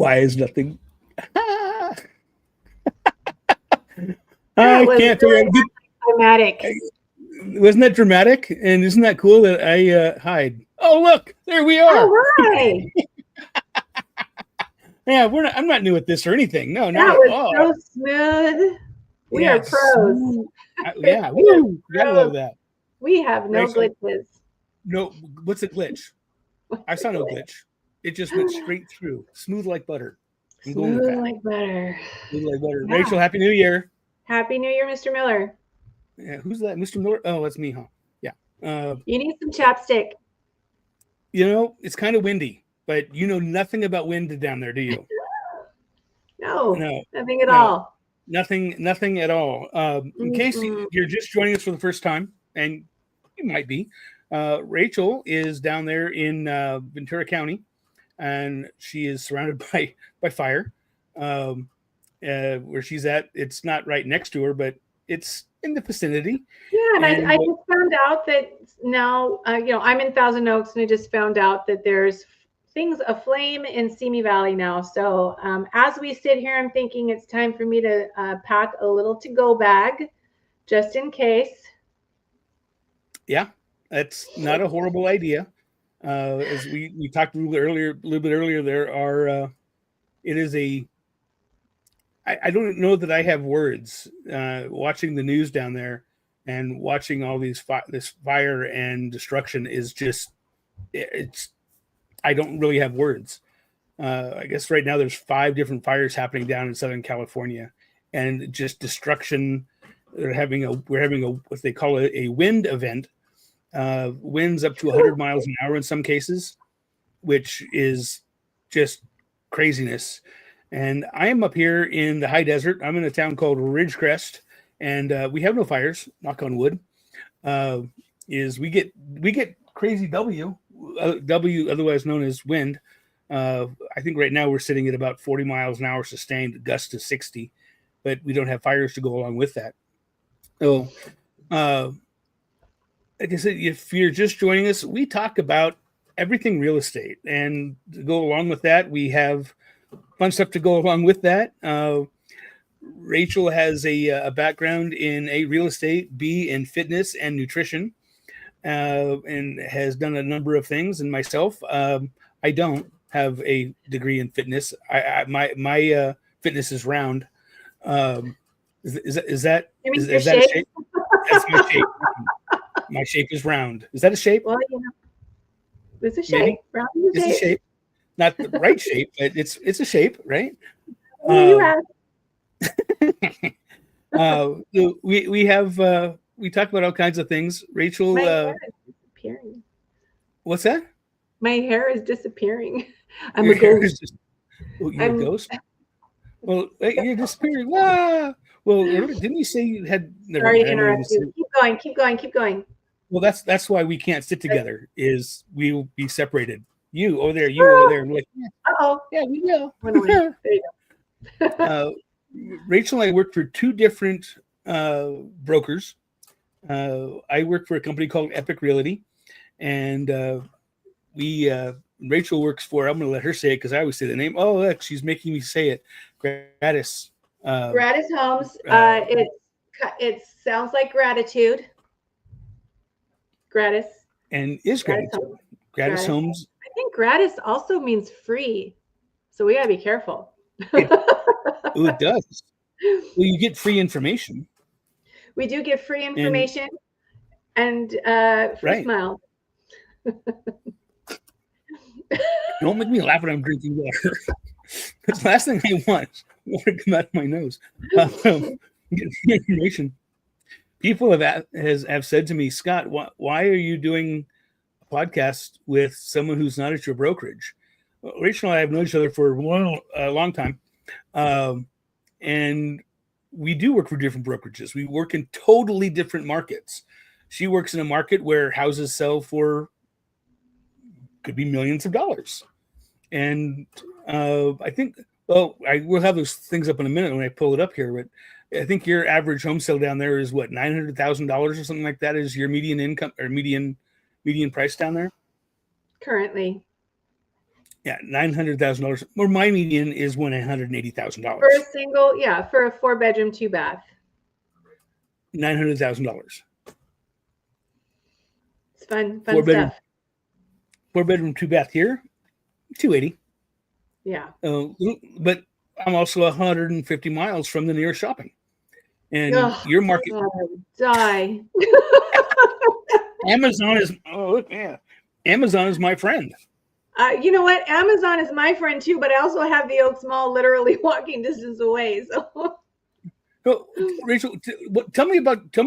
Why is nothing? That I was can't figure really out. dramatic. Wasn't that dramatic? And isn't that cool that I hide? Oh, look, there we are. All right. Yeah, I'm not new at this or anything. No, That not at was all. so smooth. We are pros. Yeah, We are woo! Gotta love that. We have no Rachel, glitches. no, what's a glitch? I saw no glitch. It just went straight through, smooth like butter. I'm going with Smooth that. like butter. Smooth like butter. Yeah. Rachel, Happy New Year. Happy New Year, Mr. Miller. Yeah, who's that? Mr. Miller? Oh, that's me, huh? Yeah. You need some chapstick. You know, it's kind of windy, but you know nothing about wind down there, do you? No, nothing at no. all. Nothing at all. In case you're just joining us for the first time, and you might be, Rachel is down there in Ventura County, and she is surrounded by fire. Where she's at, it's not right next to her, but it's in the vicinity. Yeah, and I just found out that now, I'm in Thousand Oaks, and I just found out that there's things aflame in Simi Valley now. So as we sit here, I'm thinking it's time for me to pack a little to-go bag just in case. Yeah, that's not a horrible idea. As we talked a little bit earlier, there are it is a I don't know that I have words watching the news down there and watching all this fire and destruction is just it's I don't really have words. I guess right now there's 5 different fires happening down in Southern California, and just destruction. We're having a what they call a wind event. Winds up to 100 miles an hour in some cases, which is just craziness. And I am up here in the high desert. I'm in a town called Ridgecrest, and we have no fires. Knock on wood. We get crazy W, otherwise known as wind. I think right now we're sitting at about 40 miles an hour sustained, gust to 60, but we don't have fires to go along with that. So, like I said, if you're just joining us, we talk about everything real estate, and to go along with that, we have fun stuff to go along with that. Rachel has a background in A, real estate, B, in fitness and nutrition, and has done a number of things. And myself, I don't have a degree in fitness. My fitness is round. Is that a shape? That's my shape. My shape is round. Is that a shape? Well, it's a shape. Maybe. Round is it's a shape. Not the right shape, but it's a shape, right? We talk about all kinds of things. Rachel, my hair is disappearing. What's that? My hair is disappearing. I'm a ghost. You're a ghost? Well, you're disappearing. Ah! Well, didn't you say you had? Sorry to interrupt you. Keep going. Well, that's why we can't sit together. Is we will be separated. You over there, you over there. Like, yeah, we will. There you go. Rachel and I work for 2 different brokers. I work for a company called Epique Realty, and Rachel works for. I'm going to let her say it because I always say the name. Oh, look, she's making me say it. Gratis. Gratis Homes. It sounds like gratitude. Gratis. And is gratitude. Gratis Homes. I think gratis also means free, so we gotta be careful. It does. Well, you get free information. We do get free information and free smiles. Don't make me laugh when I'm drinking water. That's the last thing I want. Water to come out of my nose. Get free information. People have said to me, Scott, why are you doing a podcast with someone who's not at your brokerage? Well, Rachel and I have known each other for a long time. And we do work for different brokerages. We work in totally different markets. She works in a market where houses sell for could be millions of dollars. And I think, we'll have those things up in a minute when I pull it up here, but I think your average home sale down there is what, $900,000 or something like that is your median income or median price down there? Currently. Yeah, $900,000. Or my median is $180,000. For a single, yeah, for a 4-bedroom, 2-bath. $900,000. It's fun Four bedroom, stuff. 4-bedroom, 2-bath here, 280. Yeah. But I'm also 150 miles from the nearest shopping. And Ugh, your market, God, I would die. Amazon is, Amazon is my friend. You know what? Amazon is my friend too, but I also have the Oaks Mall literally walking distance away. So, Rachel, tell me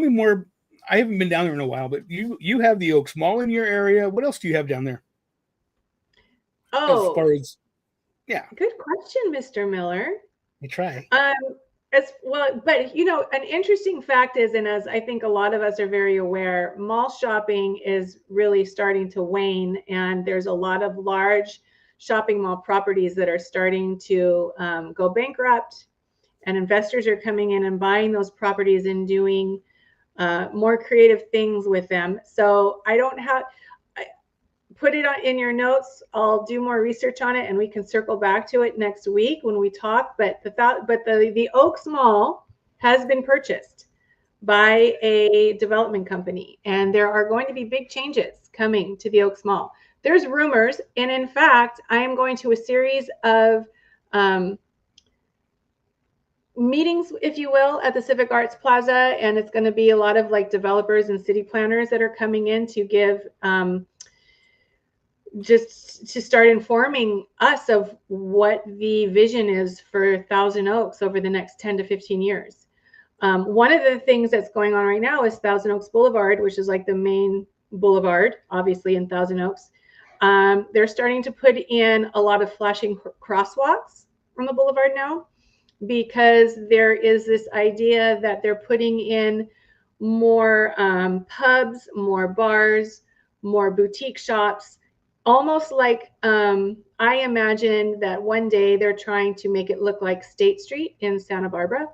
more. I haven't been down there in a while, but you have the Oaks Mall in your area. What else do you have down there? As far as, yeah. Good question, Mr. Miller. I try. As well, but an interesting fact is, and as I think a lot of us are very aware, mall shopping is really starting to wane, and there's a lot of large shopping mall properties that are starting to go bankrupt, and investors are coming in and buying those properties and doing more creative things with them. So I don't have. Put it in your notes. I'll do more research on it, and we can circle back to it next week when we talk. But the Oaks Mall has been purchased by a development company, and there are going to be big changes coming to the Oaks Mall. There's rumors, and in fact, I am going to a series of meetings, if you will, at the Civic Arts Plaza, and it's going to be a lot of like developers and city planners that are coming in to give just to start informing us of what the vision is for Thousand Oaks over the next 10 to 15 years. One of the things that's going on right now is Thousand Oaks Boulevard, which is like the main boulevard, obviously, in Thousand Oaks. They're starting to put in a lot of flashing crosswalks on the boulevard now, because there is this idea that they're putting in more pubs, more bars, more boutique shops. Almost like I imagine that one day they're trying to make it look like State Street in Santa Barbara,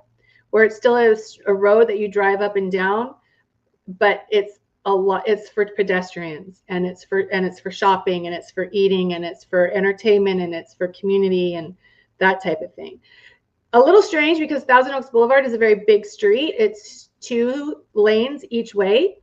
where it still is a road that you drive up and down, but it's for pedestrians, and it's for shopping, and it's for eating, and it's for entertainment, and it's for community and that type of thing. A little strange because Thousand Oaks Boulevard is a very big street. It's 2 lanes each way.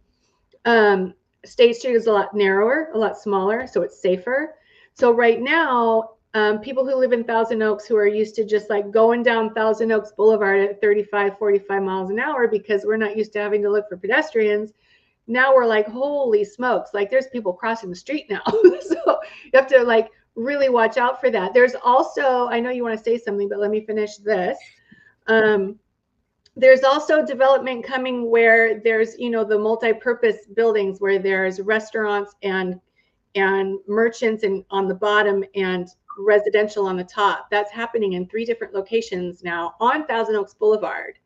State Street is a lot narrower, a lot smaller, so it's safer. So right now, people who live in Thousand Oaks who are used to just like going down Thousand Oaks Boulevard at 35, 45 miles an hour because we're not used to having to look for pedestrians, now we're like, holy smokes, like there's people crossing the street now. So you have to like really watch out for that. There's also, I know you want to say something, but let me finish this. There's also development coming where there's, the multi-purpose buildings where there's restaurants and merchants and on the bottom and residential on the top. That's happening in 3 different locations now on Thousand Oaks Boulevard.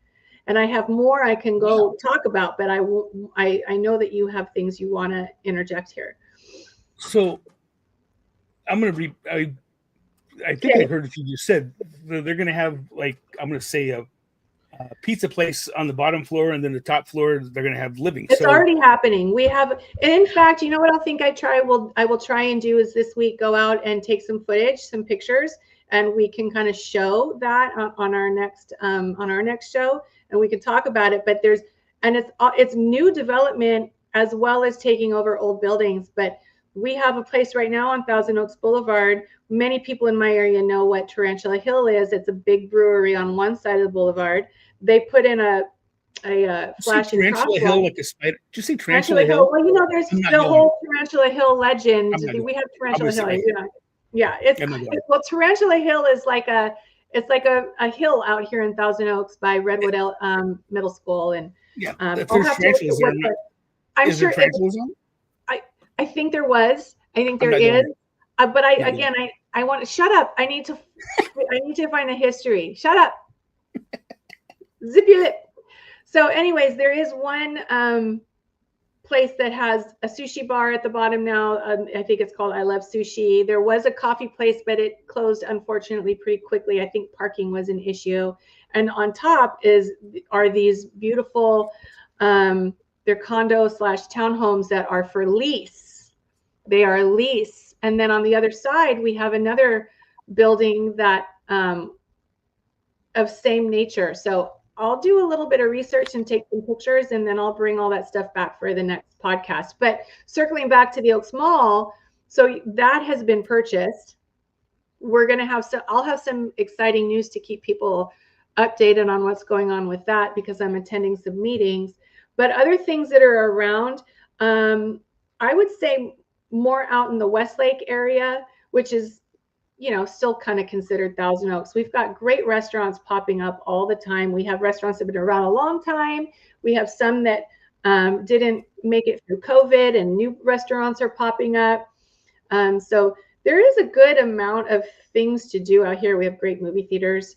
And I have more I can go talk about, but I know that you have things you want to interject here. So I'm going to read, I think I heard what you just said. They're going to have, like, I'm going to say a pizza place on the bottom floor, and then the top floor they're going to have living. It's already happening. We have, in fact, you know what I think I will try and do is this week go out and take some footage, some pictures, and we can kind of show that on our next show, and we can talk about it. But it's new development as well as taking over old buildings. But we have a place right now on Thousand Oaks Boulevard. Many people in my area know what Tarantula Hill is. It's a big brewery on one side of the boulevard. They put in a flashing Tarantula Hill like a spider. Did you see Tarantula Hill? Well, there's the whole Tarantula Hill legend. We have Tarantula Hill. Yeah, well, Tarantula Hill is like a hill out here in Thousand Oaks by Redwood Middle School, and if there's tarantulas there, I'm sure. I think there was. I think there is. But I want to shut up. I need to find the history. Shut up. Zip your lip. So anyways, there is one place that has a sushi bar at the bottom now. I think it's called I Love Sushi. There was a coffee place, but it closed, unfortunately, pretty quickly. I think parking was an issue. And on top are these beautiful, they're condo/townhomes that are for lease. They are lease, And then on the other side, we have another building that of same nature. So I'll do a little bit of research and take some pictures, and then I'll bring all that stuff back for the next podcast. But circling back to the Oaks Mall, so that has been purchased. We're going to have I'll have some exciting news to keep people updated on what's going on with that, because I'm attending some meetings. But other things that are around, I would say more out in the Westlake area, which is, still kind of considered Thousand Oaks. We've got great restaurants popping up all the time. We have restaurants that have been around a long time. We have some that didn't make it through COVID, and new restaurants are popping up. So there is a good amount of things to do out here. We have great movie theaters,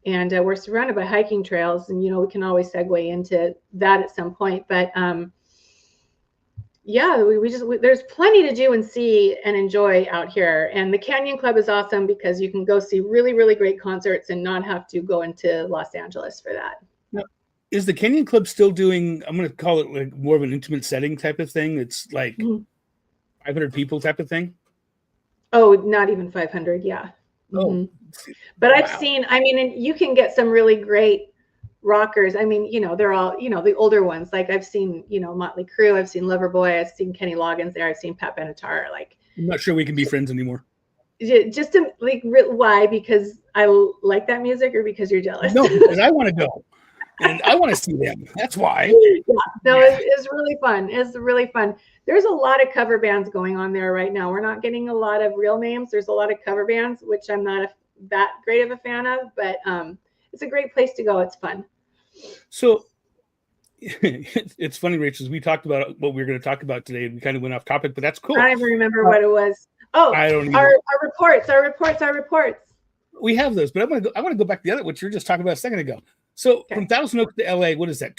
and we're surrounded by hiking trails, and we can always segue into that at some point. But yeah, there's plenty to do and see and enjoy out here. And the Canyon Club is awesome because you can go see really, really great concerts and not have to go into Los Angeles for that. Now, is the Canyon Club still doing, I'm going to call it like more of an intimate setting type of thing? It's like 500 people type of thing? Oh, not even 500. Yeah. Oh, but I've seen, and you can get some really great rockers. They're all, the older ones. Like I've seen, Motley Crue, I've seen Loverboy, I've seen Kenny Loggins there, I've seen Pat Benatar. Like, I'm not sure we can be friends anymore. Just to why? Because I like that music, or because you're jealous? No, because I want to go and I want to see them. That's why. Yeah, no, it's really fun. It's really fun. There's a lot of cover bands going on there right now. We're not getting a lot of real names. There's a lot of cover bands, which I'm not that great of a fan of, but it's a great place to go. It's fun. So it's funny, Rachel, we talked about what we were going to talk about today, and we kind of went off topic, but that's cool. I don't even remember what it was. Oh, I don't our reports. We have those, but I want to go back to the other, what you were just talking about a second ago. So from Thousand Oaks to LA, what is that?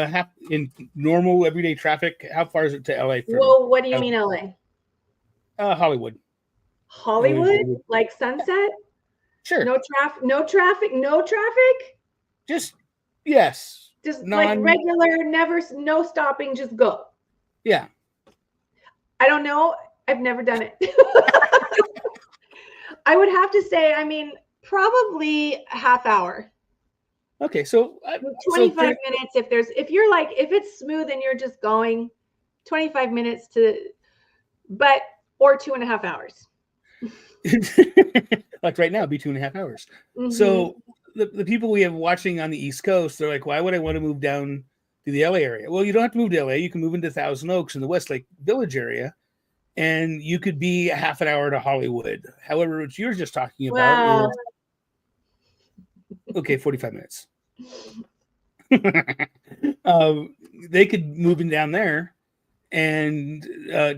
Half in normal everyday traffic? How far is it to LA? Well, what do you mean LA? Hollywood. Hollywood? Like Sunset? Sure. No traffic? Just yes. Just like regular, no stopping, just go. Yeah. I don't know. I've never done it. I would have to say, probably half hour. Okay, so 25 minutes if it's smooth and you're just going, 25 minutes or 2.5 hours. Like right now, it'd be 2.5 hours. Mm-hmm. So the people we have watching on the East Coast, they're like, why would I want to move down to the LA area? Well, you don't have to move to LA. You can move into Thousand Oaks in the Westlake Village area, and you could be a half an hour to Hollywood. However, what you were just talking about is 45 minutes. They could move in down there and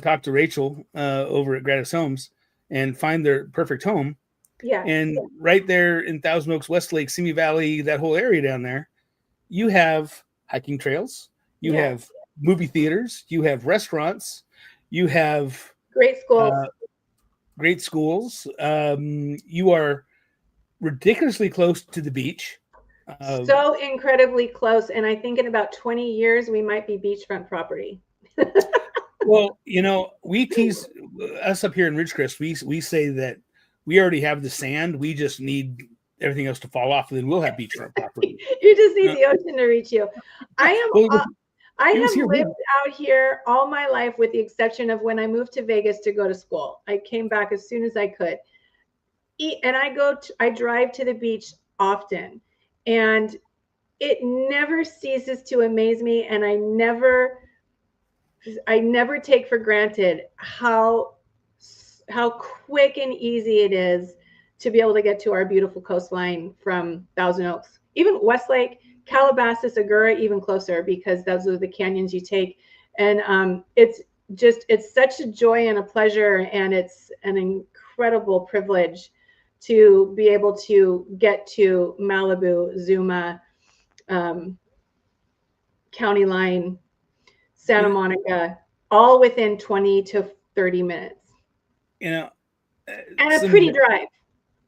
talk to Rachel over at Gratis Homes and find their perfect home. Yeah. And right there in Thousand Oaks, Westlake, Simi Valley, that whole area down there, you have hiking trails, you have movie theaters, you have restaurants, you have great schools. You are ridiculously close to the beach. So incredibly close. And I think in about 20 years, we might be beachfront property. Well, we tease us up here in Ridgecrest. We say that we already have the sand. We just need everything else to fall off, and then we'll have beachfront property. You just need the ocean to reach you. I have lived out here all my life, with the exception of when I moved to Vegas to go to school. I came back as soon as I could. And I drive to the beach often, and it never ceases to amaze me. And I never take for granted how quick and easy it is to be able to get to our beautiful coastline from Thousand Oaks. Even Westlake, Calabasas, Agoura, even closer, because those are the canyons you take. And it's such a joy and a pleasure, and it's an incredible privilege to be able to get to Malibu, Zuma, County Line, Santa Monica, all within 20 to 30 minutes. And a pretty drive.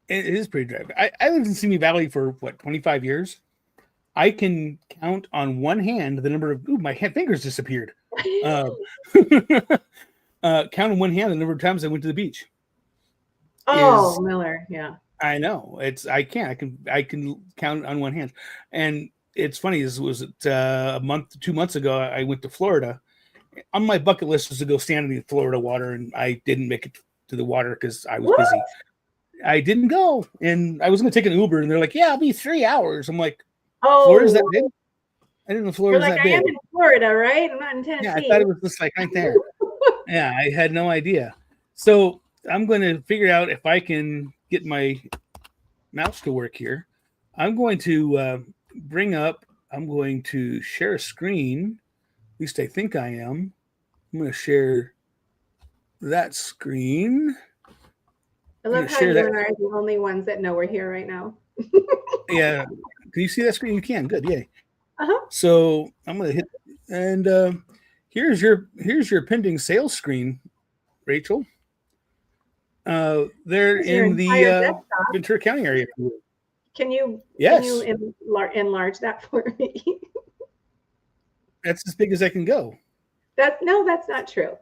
It is pretty drive. I lived in Simi Valley for 25 years. I can count on one hand the number of my fingers disappeared. Count on one hand the number of times I went to the beach. Oh, Miller, yeah. I know I can count on one hand. And it's funny, this was a month, 2 months ago, I went to Florida. On my bucket list was to go stand in the Florida water, and I didn't make it to the water because I was busy. I didn't go, and I was going to take an Uber, and they're like, "Yeah, I'll be 3 hours." I'm like, "Florida's that big?" I didn't know Florida's that big. I am in Florida, right? I'm not in Tennessee. Yeah, I thought it was just like right there. Yeah, I had no idea. So I'm going to figure out if I can get my mouse to work here. I'm going to I'm going to share a screen. At least I think I am. I'm going to share that screen. I love how you and I are the only ones that know we're here right now. Yeah. Can you see that screen? You can. Good. Yay. Uh-huh. So I'm going to hit, and here's your pending sales screen, Rachel. They're in the Ventura County area. Can you enlarge that for me? That's as big as I can go. That's not true.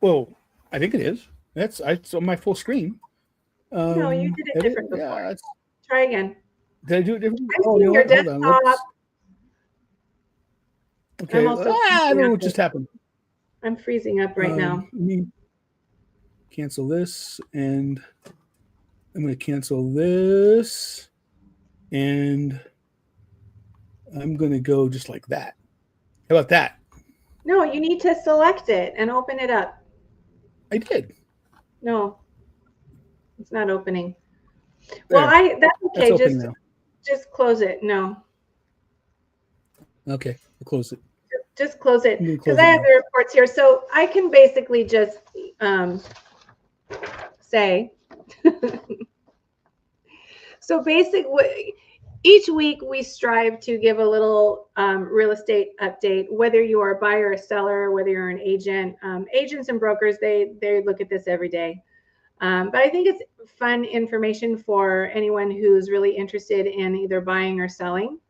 Well, I think it is. It's on my full screen. No, you did it different before. Yeah, try again. Did I do it different? I'm seeing your desktop. Okay. I don't know what just happened. I'm freezing up right now. Let me cancel this, and I'm going to cancel this, and I'm going to go just like that. How about that? No, you need to select it and open it up. I did. No, it's not opening. There. Well, that's okay. Just close it. No. Okay, I'll close it. Just close it because I have the reports here, so I can basically just say. So basically, each week we strive to give a little real estate update, whether you are a buyer or a seller, whether you're an agent. Agents and brokers, they look at this every day. But I think it's fun information for anyone who's really interested in either buying or selling.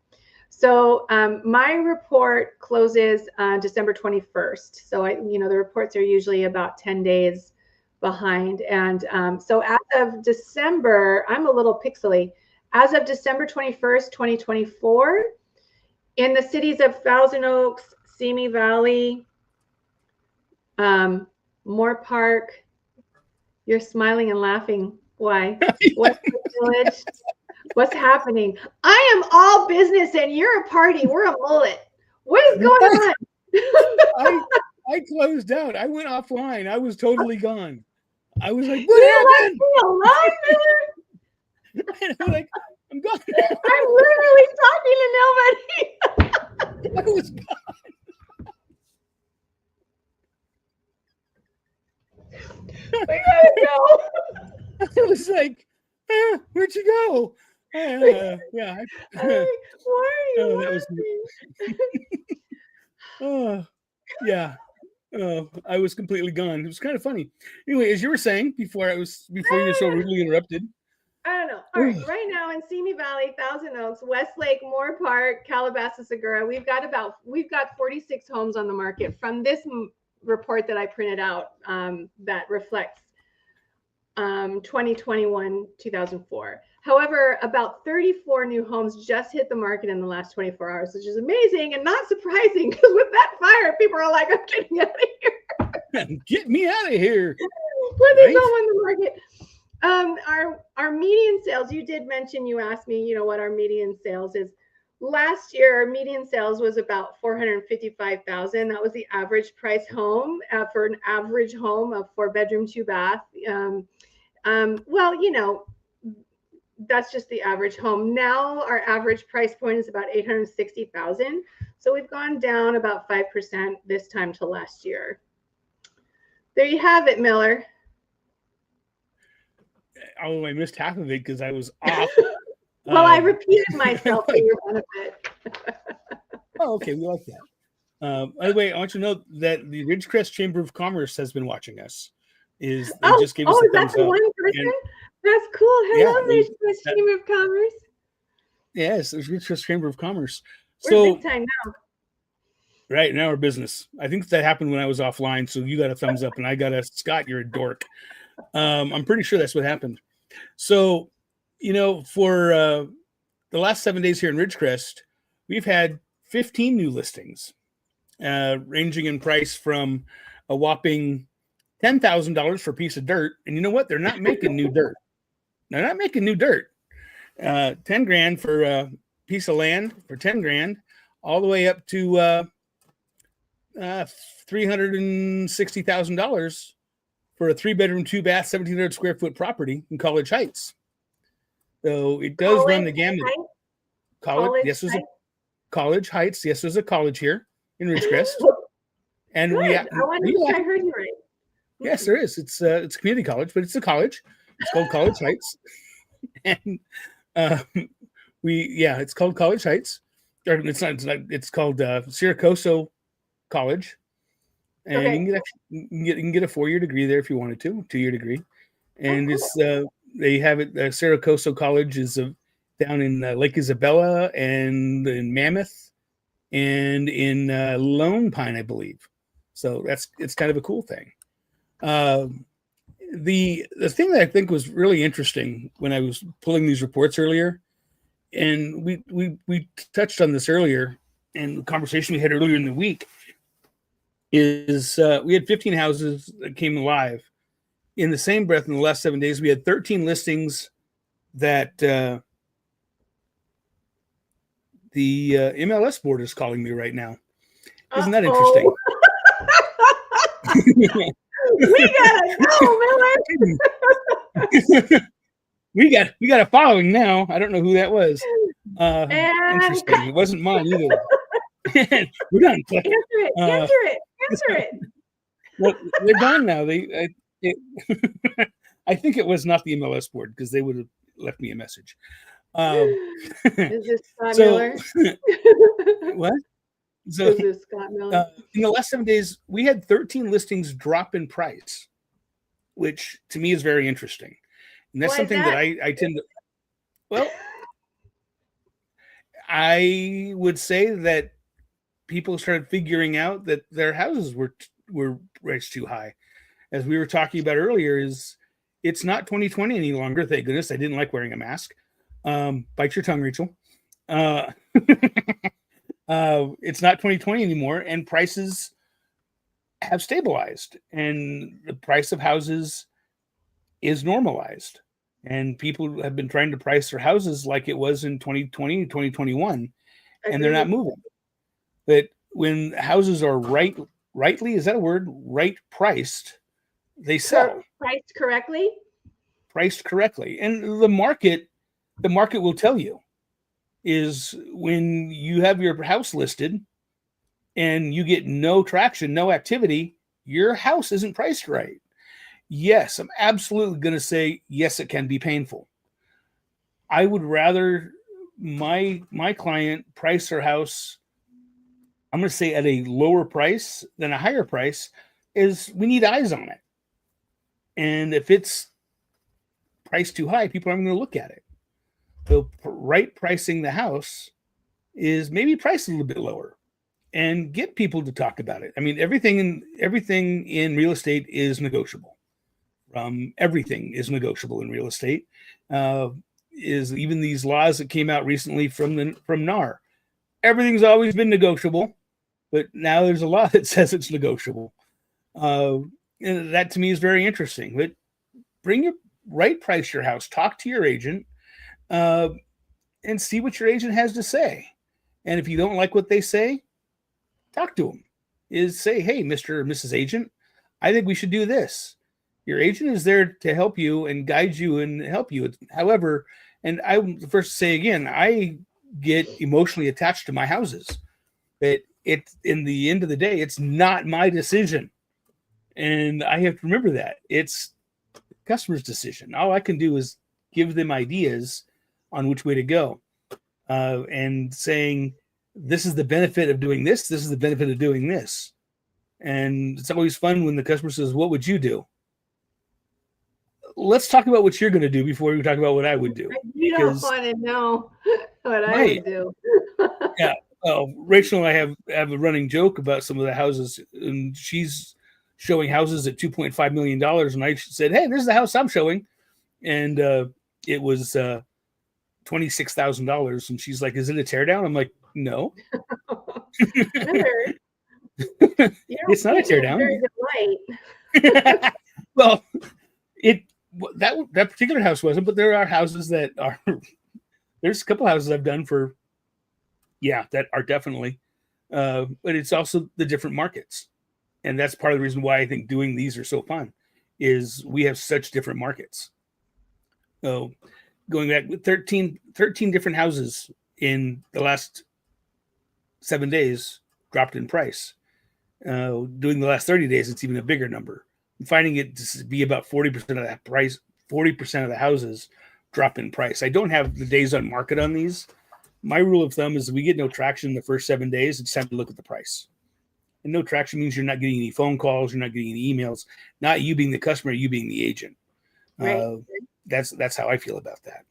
So my report closes December 21st. So the reports are usually about 10 days behind. And so as of December, I'm a little pixely. As of December 21st, 2024, in the cities of Thousand Oaks, Simi Valley, Moore Park, you're smiling and laughing. Why? What's the Village? What's happening? I am all business and you're a party. We're a mullet. What is going on? I closed out. I went offline. I was totally gone. I was like, what happened? Alone, and I'm like, I'm gone. I'm literally talking to nobody. I was gone. We gotta go. I was like, where'd you go? Yeah. Why are you that was yeah. I was completely gone. It was kind of funny. Anyway, as you were saying before you were so rudely interrupted. I don't know. All right, right now in Simi Valley, Thousand Oaks, Westlake, Moore Park, Calabasas, Segura, we've got 46 homes on the market from this report that I printed out that reflects 2021, 2004. However, about 34 new homes just hit the market in the last 24 hours, which is amazing and not surprising because with that fire, people are like, I'm getting out of here. Get me out of here. Put this home on the market. Our median sales, you did mention, you asked me, what our median sales is. Last year, our median sales was about $455,000. That was the average price home for an average home of 4-bedroom, 2-bath. Well, that's just the average home. Now our average price point is about $860,000. So we've gone down about 5% this time to last year. There you have it, Miller. Oh, I missed half of it because I was off. Well, I repeated myself for your benefit. Oh, okay. We like that. By the way, I want you to know that the Ridgecrest Chamber of Commerce has been watching us. They just gave us a thumbs up. One person? That's cool. Hello, Ridgecrest Chamber of Commerce. Yes, there's Ridgecrest Chamber of Commerce. We're big time now. Right, now we're business. I think that happened when I was offline, so you got a thumbs up, and I got a Scott, you're a dork. I'm pretty sure that's what happened. So, for the last 7 days here in Ridgecrest, we've had 15 new listings, ranging in price from a whopping $10,000 for a piece of dirt. And you know what? They're not making new dirt. They're not making new dirt. 10 grand for a piece of land for 10 grand, all the way up to $360,000 for a 3-bedroom, 2-bath, 1,700 square foot property in College Heights. So it does run the gamut. College, yes, there's a College Heights. Yes, there's a college here in Ridgecrest. And Good. I wonder if I heard you right. Yes, there is. It's a community college, but it's a college. It's called College Heights, and it's called College Heights. Or it's not. It's called Siracoso College, and you can get a 4-year degree there if you wanted to, 2-year degree, and it's they have it. Siracoso College is down in Lake Isabella and in Mammoth and in Lone Pine, I believe. So it's kind of a cool thing. The thing that I think was really interesting when I was pulling these reports earlier, and we touched on this earlier in the conversation we had earlier in the week, is we had 15 houses that came live. In the same breath, in the last 7 days, we had 13 listings that the MLS board is calling me right now. Isn't that interesting? We gotta go, Miller. we got a following now. I don't know who that was. Interesting. It wasn't mine either. We're done. Answer it. Well, they're gone now. I think it was not the MLS board, because they would have left me a message. Is this Scott Miller? What? So, in the last 7 days, we had 13 listings drop in price, which to me is very interesting. And that's something that I tend to, well, I would say that people started figuring out that their houses were priced too high. As we were talking about earlier, it's not 2020 any longer. Thank goodness. I didn't like wearing a mask. Bite your tongue, Rachel. It's not 2020 anymore, and prices have stabilized, and the price of houses is normalized. And people have been trying to price their houses like it was in 2020, 2021, and they're not moving. But when houses are rightly, is that a word? Right priced, they sell. Priced correctly? Priced correctly. And the market will tell you, is when you have your house listed and you get no traction, no activity, your house isn't priced right. Yes, I'm absolutely going to say, yes, it can be painful. I would rather my client price their house, I'm going to say, at a lower price than a higher price, is we need eyes on it. And if it's priced too high, people aren't going to look at it. So right pricing the house is maybe price a little bit lower and get people to talk about it. I mean, everything in real estate is negotiable. Everything is negotiable in real estate. Is even these laws that came out recently from NAR. Everything's always been negotiable, but now there's a law that says it's negotiable. And that to me is very interesting. But bring your right price your house. Talk to your agent. And see what your agent has to say. And if you don't like what they say, talk to them. Say, hey, Mr. or Mrs. Agent, I think we should do this. Your agent is there to help you and guide you and help you. However, and I'm the first to say again, I get emotionally attached to my houses. But in the end of the day, it's not my decision. And I have to remember that. It's the customer's decision. All I can do is give them ideas on which way to go, and saying, this is the benefit of doing this. This is the benefit of doing this. And it's always fun when the customer says, what would you do? Let's talk about what you're going to do before we talk about what I would do. You don't want to know what I would do. Yeah. Rachel and I have a running joke about some of the houses, and she's showing houses at $2.5 million. And I said, hey, this is the house I'm showing. And it was $26,000. And she's like, is it a teardown? I'm like, no. It's not a teardown. Very good light. Well, that particular house wasn't, but there are houses that are. There's a couple houses I've done for, that are definitely, but it's also the different markets, and that's part of the reason why I think doing these are so fun, is we have such different markets. So, going back with 13 different houses in the last 7 days dropped in price. Doing the last 30 days, it's even a bigger number. I'm finding it to be about 40% of that price. 40% of the houses drop in price. I don't have the days on market on these. My rule of thumb is if we get no traction in the first 7 days, it's time to look at the price. And no traction means you're not getting any phone calls, you're not getting any emails. Not you being the customer, you being the agent. Right. That's how I feel about that.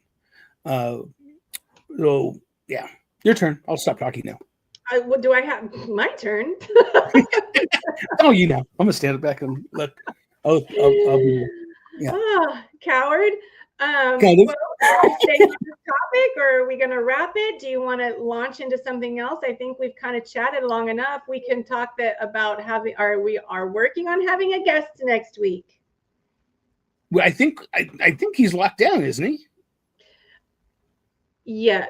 So yeah, your turn. I'll stop talking now. Do I have my turn? Oh, you know, I'm gonna stand back and let. I'll be. Yeah. Oh, coward. Kind of. Well, stay on this topic, or are we going to wrap it? Do you want to launch into something else? I think we've kind of chatted long enough. We can talk about we are working on having a guest next week. Well, I think he's locked down, isn't he? Yes.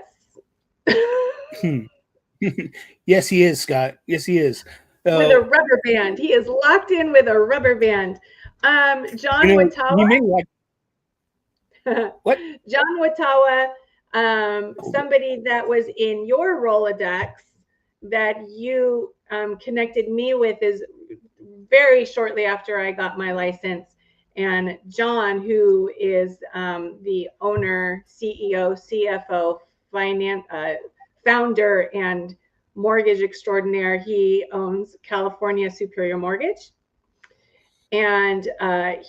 Yes, he is, Scott. Yes, he is. With a rubber band. He is locked in with a rubber band. John Watawa. You may like. What? John Watawa, somebody that was in your Rolodex that you connected me with, is very shortly after I got my license. And John, who is the owner, CEO, CFO, founder, and mortgage extraordinaire, he owns California Superior Mortgage. And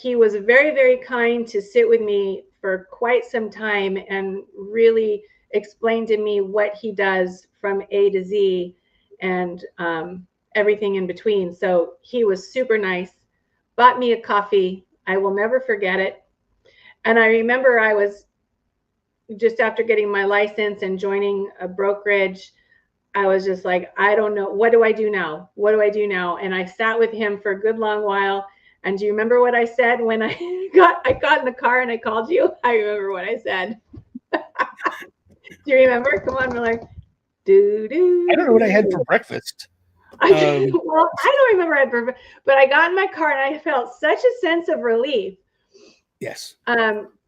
he was very, very kind to sit with me for quite some time and really explain to me what he does from A to Z and everything in between. So he was super nice, bought me a coffee. I will never forget it. And I remember I was just after getting my license and joining a brokerage, I was just like, I don't know. What do I do now? What do I do now? And I sat with him for a good long while. And do you remember what I said when I got in the car and I called you? I remember what I said. Do you remember? Come on, Miller. I don't know what I had for breakfast. Well, I don't remember what I had for, but I got in my car and I felt such a sense of relief. Yes.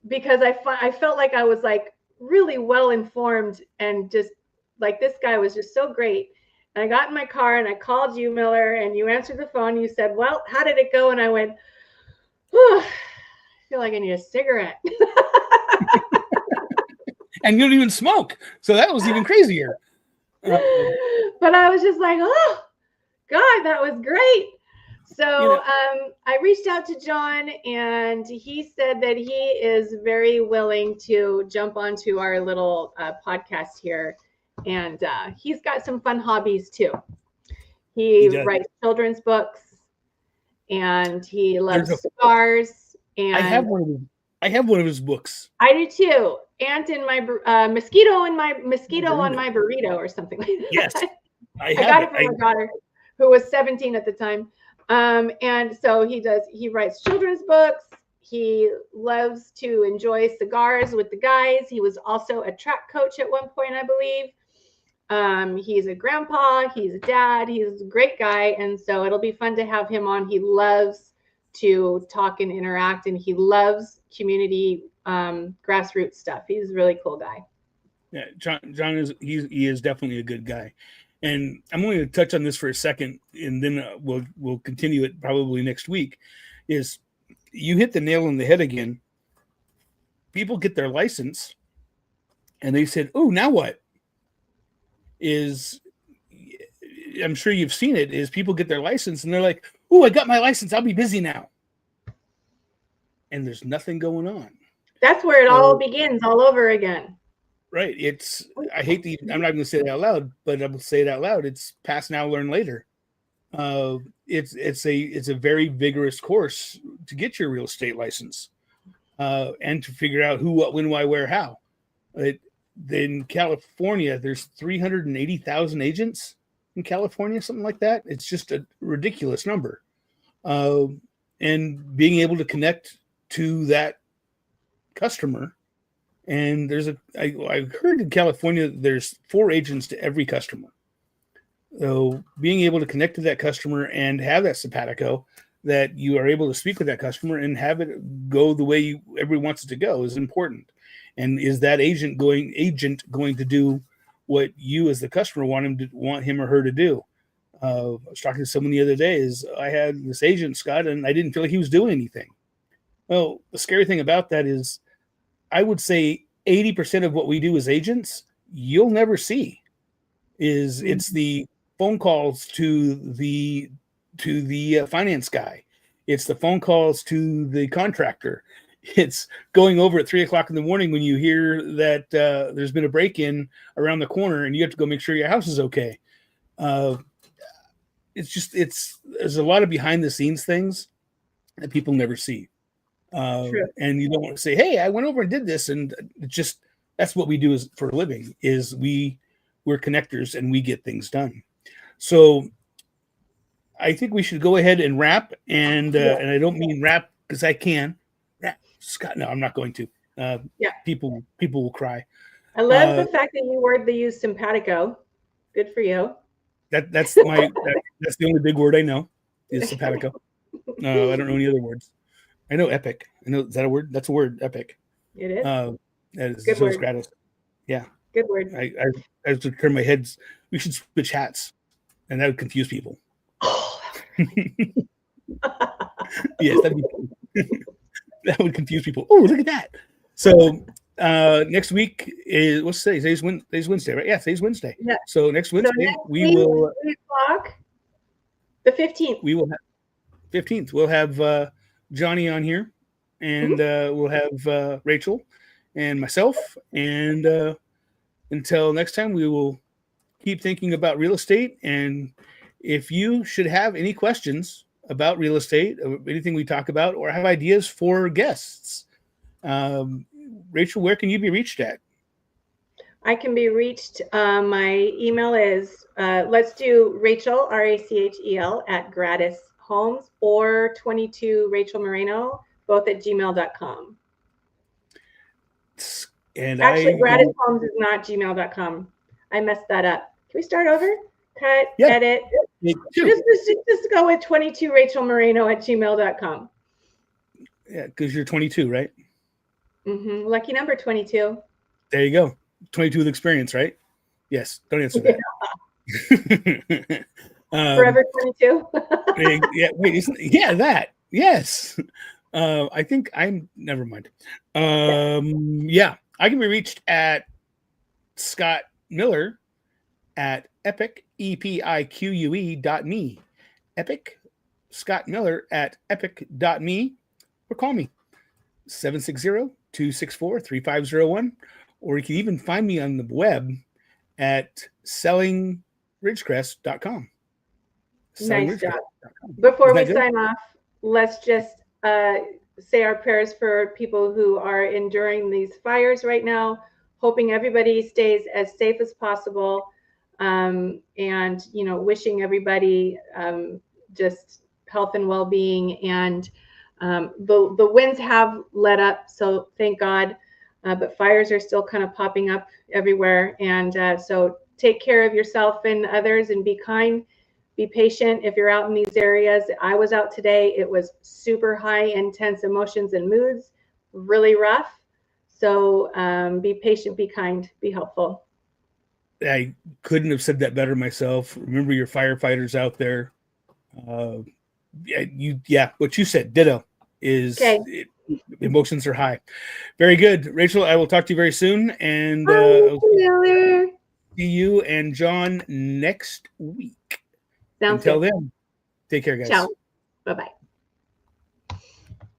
Because I felt like I was like really well informed and just like this guy was just so great. And I got in my car and I called you, Miller, and you answered the phone. You said, well, how did it go? And I went, I feel like I need a cigarette. And you don't even smoke. So that was even crazier. But I was just like, oh, God, that was great. So I reached out to John and he said that he is very willing to jump onto our little podcast here. And he's got some fun hobbies too. He writes children's books, and he loves cigars. And I have one of his books. I do too. Ant in my mosquito on my burrito or something like that. Yes, I got it from my daughter, who was 17 at the time. And so he writes children's books. He loves to enjoy cigars with the guys. He was also a track coach at one point, I believe. He's a grandpa, he's a dad, he's a great guy. And so it'll be fun to have him on. He loves to talk and interact, and he loves community grassroots stuff. He's a really cool guy. Yeah, John is definitely a good guy. And I'm only going to touch on this for a second, and then we'll continue it probably next week. Is you hit the nail on the head again. People get their license, and they said, "Oh, now what?" I'm sure you've seen it. Is people get their license, and they're like, "Oh, I got my license. I'll be busy now," and there's nothing going on. That's where it all begins, all over again. Right. I'm not going to say it out loud, but I'm going to say it out loud. It's pass now, learn later. It's a very vigorous course to get your real estate license, and to figure out who, what, when, why, where, how. In California, there's 380,000 agents in California, something like that. It's just a ridiculous number. And being able to connect to that customer, and I heard in California there's 4 agents to every customer. So being able to connect to that customer and have that simpatico that you are able to speak with that customer and have it go the way everyone wants it to go is important. And is that agent going to do what you as the customer want him or her to do? I was talking to someone the other day. I had this agent, Scott, and I didn't feel like he was doing anything. Well, the scary thing about that is I would say 80% of what we do as agents, you'll never see. It's the phone calls to the finance guy. It's the phone calls to the contractor. It's going over at 3:00 in the morning when you hear that there's been a break-in around the corner and you have to go make sure your house is okay. There's a lot of behind the scenes things that people never see. And you don't want to say, hey, I went over and did this. And that's what we do for a living is we're connectors and we get things done. So I think we should go ahead and wrap. And I don't mean wrap because I can. Scott, no, I'm not going to. People will cry. I love the fact that you used simpatico. Good for you. That's the only big word I know is simpatico. I don't know any other words. I know epic. I know, is that a word? That's a word, epic. It is. That is good so word. gratis. Yeah. Good word. I have to turn my heads. We should switch hats, and that would confuse people. Oh, yes, that would confuse people. Oh, look at that. So next week is what's today? Today's Wednesday, right? Yeah, today's Wednesday. Yeah. So next Wednesday we will 3 o'clock. The 15th. We will have 15th. We'll have Johnny on here, and we'll have Rachel and myself. And until next time, we will keep thinking about real estate. And if you should have any questions about real estate, or anything we talk about, or have ideas for guests, Rachel, where can you be reached at? I can be reached. My email is let's do Rachel, Rachel at Gratis Homes, or 22 Rachel Moreno, both at gmail.com. And actually, Gratis Homes is not gmail.com. I messed that up. Can we start over? Cut, edit. Just go with 22 Rachel Moreno at gmail.com. Yeah, because you're 22, right? Mm-hmm. Lucky number 22. There you go. 22 with experience, right? Yes. Don't answer that. Forever 22. That. Yes. I think never mind. I can be reached at Scott Miller at Epique, EPIQUE.me. Epique, Scott Miller at epique.me, or call me 760-264-3501, or you can even find me on the web at sellingridgecrest.com. Nice job. Before we sign off, let's just say our prayers for people who are enduring these fires right now, hoping everybody stays as safe as possible, and wishing everybody just health and well-being. And the winds have let up, so thank God, but fires are still kind of popping up everywhere. And so take care of yourself and others, and be kind. Be patient if you're out in these areas. I was out today. It was super high, intense emotions and moods, really rough. So be patient, be kind, be helpful. I couldn't have said that better myself. Remember your firefighters out there. What you said, ditto, is emotions are high. Very good. Rachel, I will talk to you very soon. And see you and John next week. Until then, take care, guys. Ciao. Bye-bye.